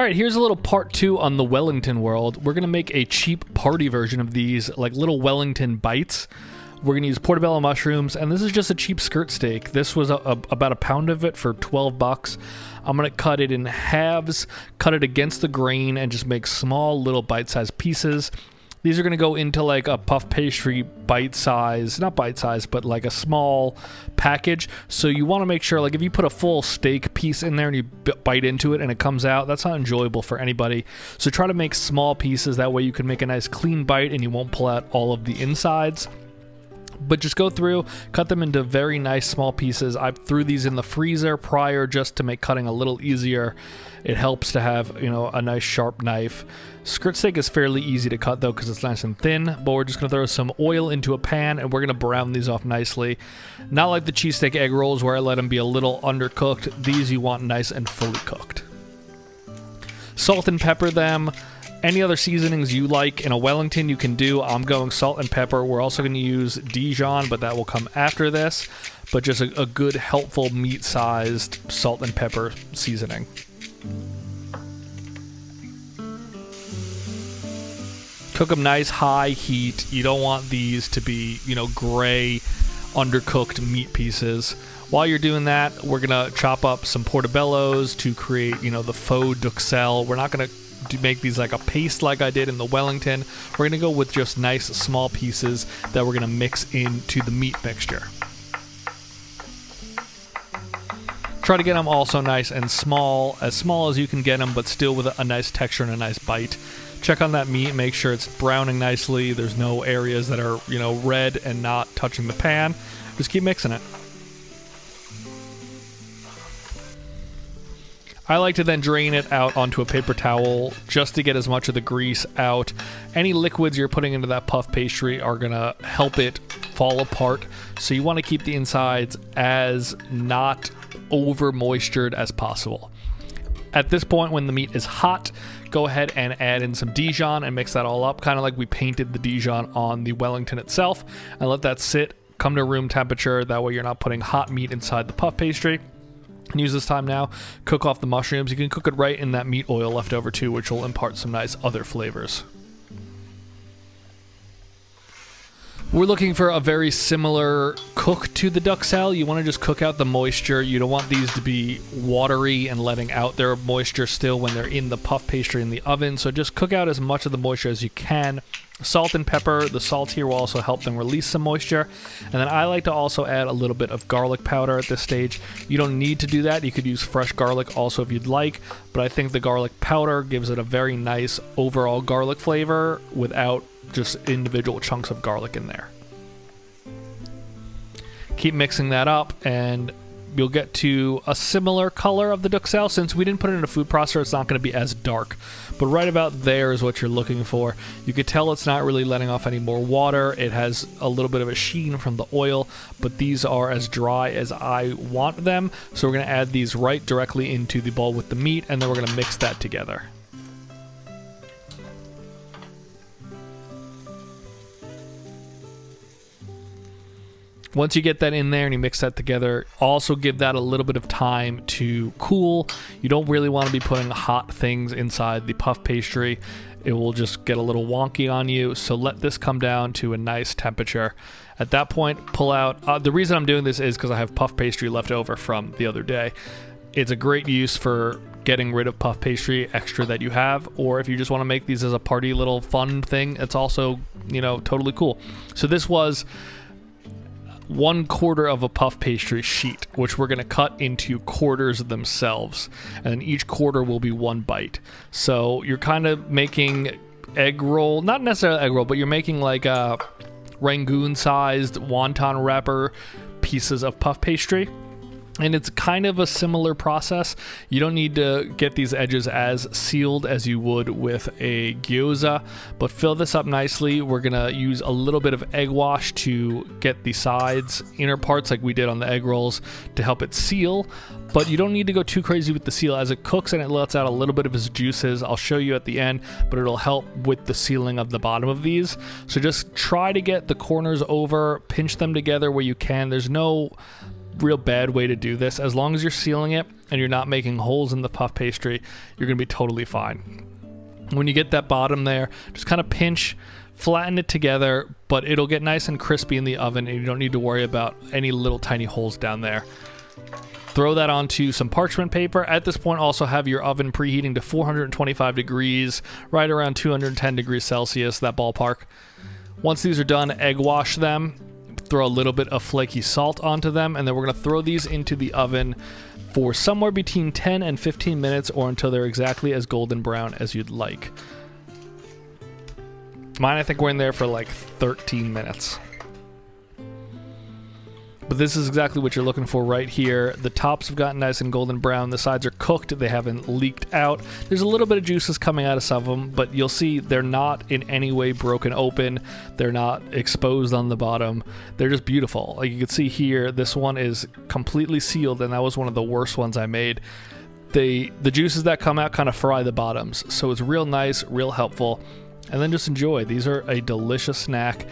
Alright, here's a little part 2 on the Wellington world. We're going to make a cheap party version of these, like little Wellington bites. We're going to use portobello mushrooms, and this is just a cheap skirt steak. This was about a pound of it for 12 bucks. I'm going to cut it in halves, cut it against the grain, and just make small little bite-sized pieces. These are going to go into like a puff pastry bite-size, not bite-size, but like a small package. So you want to make sure, like if you put a full steak piece in there and you bite into it and it comes out, that's not enjoyable for anybody. So try to make small pieces. That way you can make a nice clean bite and you won't pull out all of the insides. But just go through, cut them into very nice small pieces. I threw these in the freezer prior just to make cutting a little easier. It helps to have, you know, a nice sharp knife. Skirt steak is fairly easy to cut though because it's nice and thin, but we're just going to throw some oil into a pan and we're going to brown these off nicely. Not like the cheesesteak egg rolls where I let them be a little undercooked. These you want nice and fully cooked. Salt and pepper them. Any other seasonings you like in a Wellington you can do. I'm going salt and pepper. We're also going to use Dijon, but that will come after this. But just a good, helpful, meat-sized salt and pepper seasoning. Cook them nice, high heat. You don't want these to be, you know, gray, undercooked meat pieces. While you're doing that, we're going to chop up some portobellos to create, you know, the faux duxelle. We're not going to make these like a paste like I did in the Wellington. We're going to go with just nice small pieces that we're going to mix into the meat mixture. Try to get them also nice and small as you can get them, but still with a nice texture and a nice bite. Check on that meat, make sure it's browning nicely. There's no areas that are, you know, red and not touching the pan. Just keep mixing it. I like to then drain it out onto a paper towel just to get as much of the grease out. Any liquids you're putting into that puff pastry are going to help it fall apart. So you want to keep the insides as not over moistured as possible. At this point, when the meat is hot, go ahead and add in some Dijon and mix that all up, kind of like we painted the Dijon on the Wellington itself, and let that sit, come to room temperature. That way you're not putting hot meat inside the puff pastry. And use this time now, cook off the mushrooms. You can cook it right in that meat oil left over too, which will impart some nice other flavors. We're looking for a very similar cook to the duxelle. You want to just cook out the moisture. You don't want these to be watery and letting out their moisture still when they're in the puff pastry in the oven. So just cook out as much of the moisture as you can. Salt and pepper. The salt here will also help them release some moisture. And then I like to also add a little bit of garlic powder at this stage. You don't need to do that. You could use fresh garlic also if you'd like, but I think the garlic powder gives it a very nice overall garlic flavor without just individual chunks of garlic in there. Keep mixing that up and you'll get to a similar color of the duxelle. Since we didn't put it in a food processor, it's not going to be as dark, but right about there is what you're looking for. You could tell it's not really letting off any more water. It has a little bit of a sheen from the oil, but these are as dry as I want them. So we're going to add these right directly into the bowl with the meat, and then we're going to mix that together. Once you get that in there and you mix that together, also give that a little bit of time to cool. You don't really want to be putting hot things inside the puff pastry. It will just get a little wonky on you. So let this come down to a nice temperature. At that point, pull out. The reason I'm doing this is because I have puff pastry left over from the other day. It's a great use for getting rid of puff pastry extra that you have, or if you just want to make these as a party little fun thing, it's also, you know, totally cool. So this was 1/4 of a puff pastry sheet, which we're going to cut into quarters themselves, and each quarter will be one bite. So you're kind of making egg roll, not necessarily egg roll, but you're making like a Rangoon sized wonton wrapper pieces of puff pastry. And it's kind of a similar process. You don't need to get these edges as sealed as you would with a gyoza, but fill this up nicely. We're gonna use a little bit of egg wash to get the sides, inner parts like we did on the egg rolls, to help it seal. But you don't need to go too crazy with the seal. As it cooks and it lets out a little bit of its juices, I'll show you at the end, but it'll help with the sealing of the bottom of these. So just try to get the corners over, pinch them together where you can. There's no real bad way to do this. As long as you're sealing it and you're not making holes in the puff pastry, you're gonna be totally fine. When you get that bottom there, just kind of pinch, flatten it together, but it'll get nice and crispy in the oven and you don't need to worry about any little tiny holes down there. Throw that onto some parchment paper. At this point, also have your oven preheating to 425 degrees, right around 210 degrees Celsius, that ballpark. Once these are done, egg wash them, throw a little bit of flaky salt onto them, and then we're gonna throw these into the oven for somewhere between 10 and 15 minutes or until they're exactly as golden brown as you'd like. Mine, I think we're in there for like 13 minutes. But this is exactly what you're looking for right here. The tops have gotten nice and golden brown. The sides are cooked. They haven't leaked out. There's a little bit of juices coming out of some of them, but you'll see they're not in any way broken open. They're not exposed on the bottom. They're just beautiful. Like you can see here, this one is completely sealed, and that was one of the worst ones I made. The juices that come out kind of fry the bottoms, so it's real nice, real helpful. And then just enjoy. These are a delicious snack.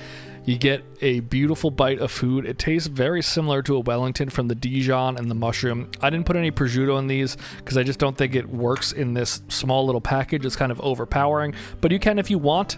You get a beautiful bite of food. It tastes very similar to a Wellington from the Dijon and the mushroom. I didn't put any prosciutto in these because I just don't think it works in this small little package. It's kind of overpowering, but you can if you want.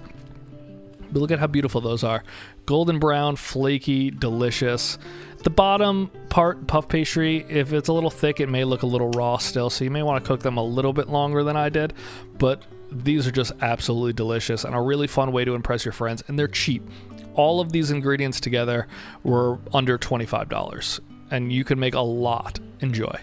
But look at how beautiful those are. Golden brown, flaky, delicious. The bottom part, puff pastry, if it's a little thick, it may look a little raw still, so you may want to cook them a little bit longer than I did, but these are just absolutely delicious and a really fun way to impress your friends, and they're cheap. All of these ingredients together were under $25, and you can make a lot. Enjoy.